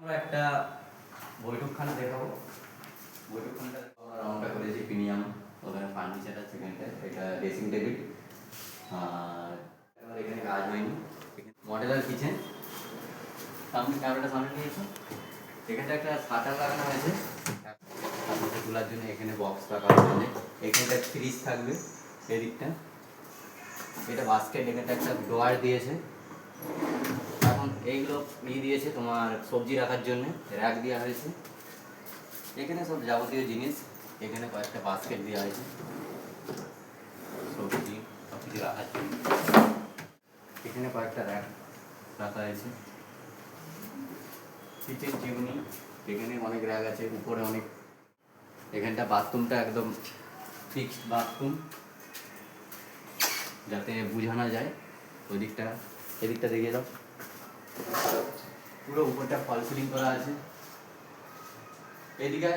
আমরা একটা বৈঠকখানা দেখাবো। বৈঠকখানাটা রাউন্ডটা করেছি প্রিমিয়াম, ওখানে ফার্নিচার আছে, এখানটায় এটা ড্রেসিং টেবিল, আর এখানে কাজ হয়নি, মডেলার কিচেন। সামনে ক্যামেরাটা সামনে নিয়েছো, এখানটা একটা শাটার লাগানো হয়েছে তারপরে তোলার জন্য, এখানে বক্স রাখা হবে, এখানটা ফ্রিজ থাকবে এদিকটা, এটা বাস্কেট, এখানটা একটা ডোয়ার দিয়েছে। এখন এইগুলো দিয়েছে তোমার সবজি রাখার জন্য, র্যাক দেওয়া হয়েছে, এখানে সব যাবতীয় জিনিস, এখানে কয়েকটা বাস্কেট দেওয়া হয়েছে সবজি সব কিছু রাখার জন্য, এখানে কয়েকটা র্যাক রাখা হয়েছে। কিচেন চিমনি, এখানে অনেক র্যাক আছে, উপরে অনেক, এখানটা বাথরুমটা একদম ফিক্সড বাথরুম, যাতে বোঝানো যায়। ওই দিকটা, এদিকটা দেখিয়ে দাও, পুরো উপরটা ফল সিলিং করা আছে। এদিকে